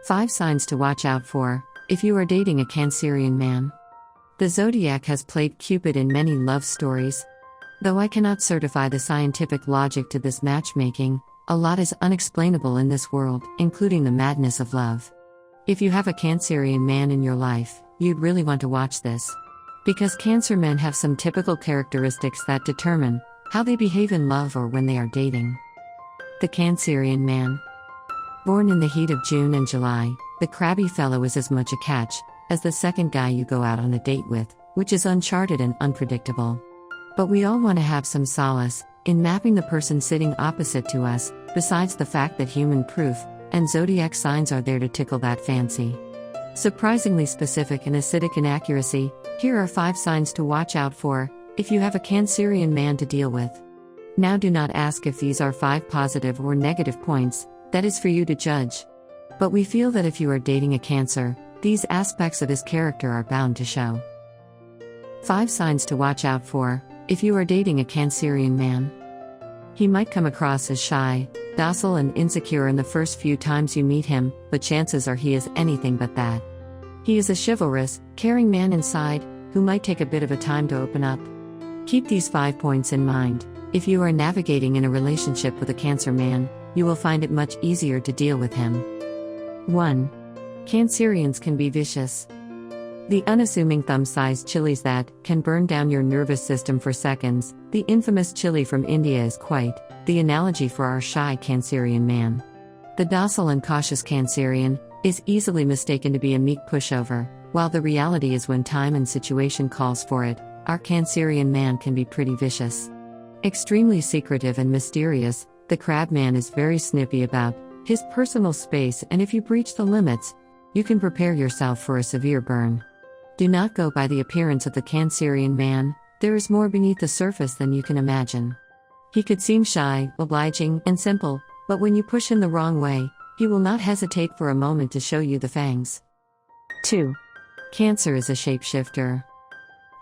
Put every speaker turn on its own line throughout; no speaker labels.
5 signs to watch out for if you are dating a Cancerian man. The zodiac has played Cupid in many love stories. Though I cannot certify the scientific logic to this matchmaking, a lot is unexplainable in this world, including the madness of love. If you have a Cancerian man in your life, you'd really want to watch this. Because Cancer men have some typical characteristics that determine how they behave in love or when they are dating. The Cancerian man. Born in the heat of June and July, the crabby fellow is as much a catch as the second guy you go out on a date with, which is uncharted and unpredictable. But we all want to have some solace in mapping the person sitting opposite to us, besides the fact that human proof and zodiac signs are there to tickle that fancy. Surprisingly specific and acidic inaccuracy, here are 5 signs to watch out for if you have a Cancerian man to deal with. Now do not ask if these are 5 positive or negative points, that is for you to judge. But we feel that if you are dating a Cancer, these aspects of his character are bound to show. 5 signs to watch out for if you are dating a Cancerian man. He might come across as shy, docile and insecure in the first few times you meet him, but chances are he is anything but that. He is a chivalrous, caring man inside, who might take a bit of a time to open up. Keep these 5 points in mind. If you are navigating in a relationship with a Cancer man, you will find it much easier to deal with him. 1. Cancerians can be vicious. The unassuming thumb-sized chilies that can burn down your nervous system for seconds, the infamous chili from India is quite the analogy for our shy Cancerian man. The docile and cautious Cancerian is easily mistaken to be a meek pushover, while the reality is when time and situation calls for it, our Cancerian man can be pretty vicious. Extremely secretive and mysterious, the crab man is very snippy about his personal space, and if you breach the limits, you can prepare yourself for a severe burn. Do not go by the appearance of the Cancerian man, there is more beneath the surface than you can imagine. He could seem shy, obliging, and simple, but when you push him the wrong way, he will not hesitate for a moment to show you the fangs. 2. Cancer is a shapeshifter.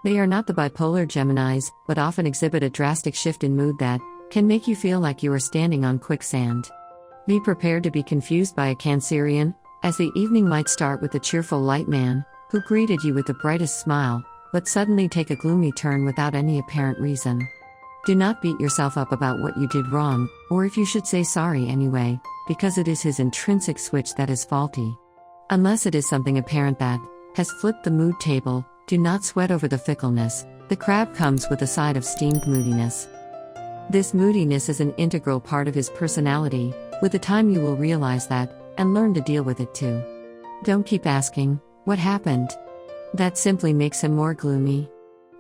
They are not the bipolar Geminis, but often exhibit a drastic shift in mood that can make you feel like you are standing on quicksand. Be prepared to be confused by a Cancerian, as the evening might start with a cheerful light man who greeted you with the brightest smile, but suddenly take a gloomy turn without any apparent reason. Do not beat yourself up about what you did wrong, or if you should say sorry anyway, because it is his intrinsic switch that is faulty. Unless it is something apparent that has flipped the mood table, do not sweat over the fickleness. The crab comes with a side of steamed moodiness. This moodiness is an integral part of his personality. With the time you will realize that, and learn to deal with it too. Don't keep asking, what happened? That simply makes him more gloomy.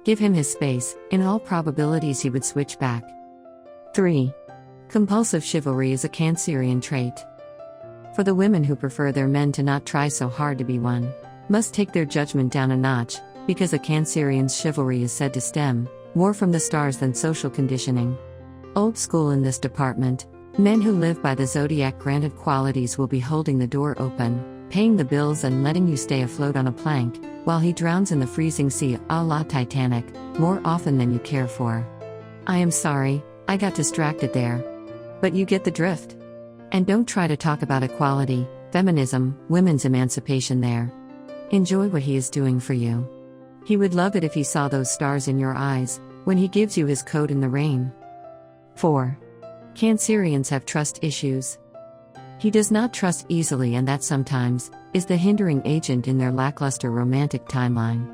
Give him his space, in all probabilities he would switch back. 3. Compulsive chivalry is a Cancerian trait. For the women who prefer their men to not try so hard to be won, must take their judgment down a notch, because a Cancerian's chivalry is said to stem more from the stars than social conditioning. Old school in this department, men who live by the zodiac granted qualities will be holding the door open, paying the bills and letting you stay afloat on a plank, while he drowns in the freezing sea a la Titanic, more often than you care for. I am sorry, I got distracted there. But you get the drift. And don't try to talk about equality, feminism, women's emancipation there. Enjoy what he is doing for you. He would love it if he saw those stars in your eyes, when he gives you his coat in the rain. 4. Cancerians have trust issues. He does not trust easily, and that sometimes is the hindering agent in their lackluster romantic timeline.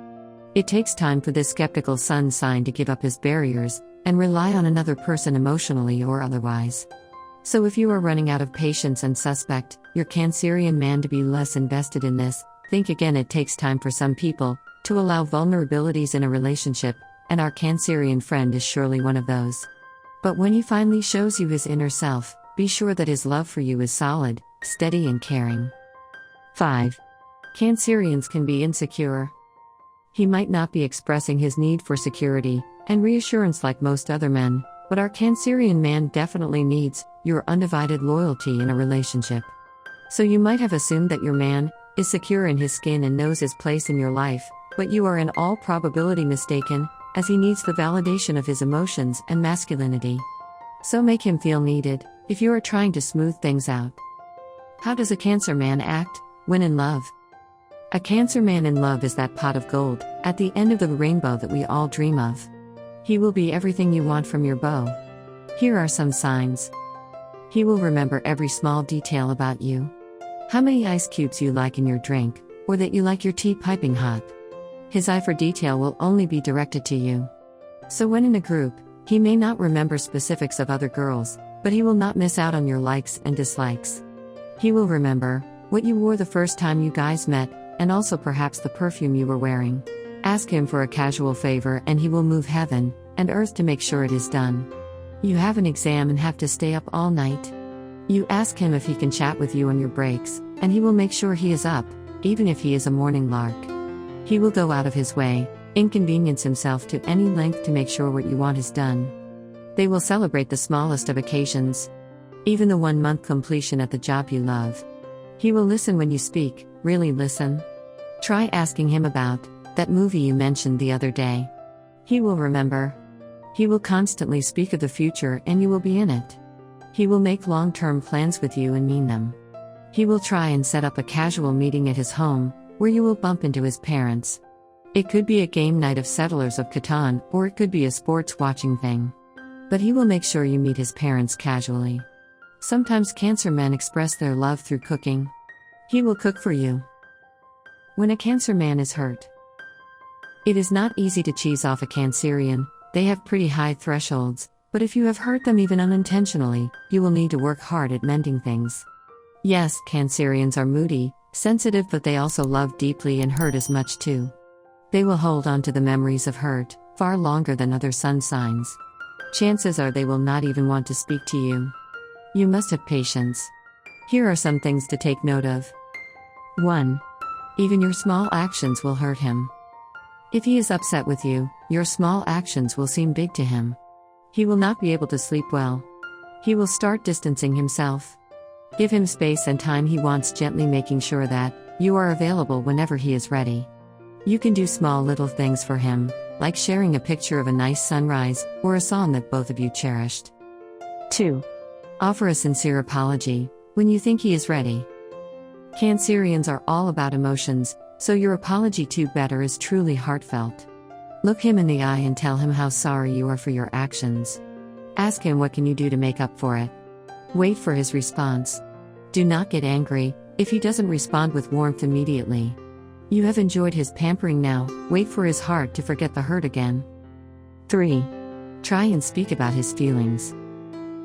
It takes time for this skeptical sun sign to give up his barriers and rely on another person emotionally or otherwise. So if you are running out of patience and suspect your Cancerian man to be less invested in this, think again. It takes time for some people to allow vulnerabilities in a relationship, and our Cancerian friend is surely one of those. But when he finally shows you his inner self, be sure that his love for you is solid, steady and caring. 5. Cancerians can be insecure. He might not be expressing his need for security and reassurance like most other men, but our Cancerian man definitely needs your undivided loyalty in a relationship. So you might have assumed that your man is secure in his skin and knows his place in your life, but you are in all probability mistaken, as he needs the validation of his emotions and masculinity. So make him feel needed, if you are trying to smooth things out. How does a Cancer man act When in love. A Cancer man in love is that pot of gold, at the end of the rainbow that we all dream of. He will be everything you want from your beau. Here are some signs. He will remember every small detail about you. How many ice cubes you like in your drink, or that you like your tea piping hot. His eye for detail will only be directed to you. So when in a group, he may not remember specifics of other girls, but he will not miss out on your likes and dislikes. He will remember what you wore the first time you guys met, and also perhaps the perfume you were wearing. Ask him for a casual favor and he will move heaven and earth to make sure it is done. You have an exam and have to stay up all night. You ask him if he can chat with you on your breaks, and he will make sure he is up, even if he is a morning lark. He will go out of his way, inconvenience himself to any length to make sure what you want is done. They will celebrate the smallest of occasions. Even the 1-month completion at the job you love. He will listen when you speak, really listen. Try asking him about that movie you mentioned the other day. He will remember. He will constantly speak of the future and you will be in it. He will make long-term plans with you and mean them. He will try and set up a casual meeting at his home, where you will bump into his parents. It could be a game night of Settlers of Catan, or it could be a sports watching thing. But he will make sure you meet his parents casually. Sometimes Cancer men express their love through cooking. He will cook for you. When a Cancer man is hurt. It is not easy to cheese off a Cancerian, they have pretty high thresholds, but if you have hurt them even unintentionally, you will need to work hard at mending things. Yes, Cancerians are moody, sensitive, but they also love deeply and hurt as much too. They will hold on to the memories of hurt, far longer than other sun signs. Chances are they will not even want to speak to you. You must have patience. Here are some things to take note of. 1. Even your small actions will hurt him. If he is upset with you, your small actions will seem big to him. He will not be able to sleep well. He will start distancing himself. Give him space and time he wants, gently making sure that you are available whenever he is ready. You can do small little things for him, like sharing a picture of a nice sunrise, or a song that both of you cherished. 2. Offer a sincere apology, when you think he is ready. Cancerians are all about emotions, so your apology to better is truly heartfelt. Look him in the eye and tell him how sorry you are for your actions. Ask him what can you do to make up for it. Wait for his response. Do not get angry if he doesn't respond with warmth immediately. You have enjoyed his pampering now, wait for his heart to forget the hurt again. 3. Try and speak about his feelings.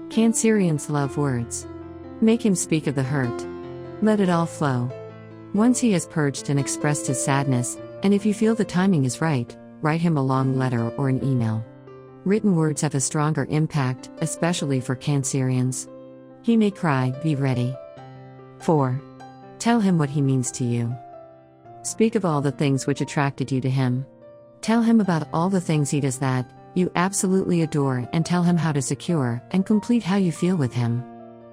Cancerians love words. Make him speak of the hurt. Let it all flow. Once he has purged and expressed his sadness, and if you feel the timing is right, write him a long letter or an email. Written words have a stronger impact, especially for Cancerians. He may cry, be ready. 4. Tell him what he means to you. Speak of all the things which attracted you to him. Tell him about all the things he does that you absolutely adore, and tell him how to secure and complete how you feel with him.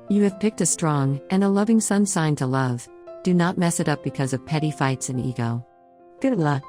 You have picked a strong and a loving sun sign to love. Do not mess it up because of petty fights and ego. Good luck.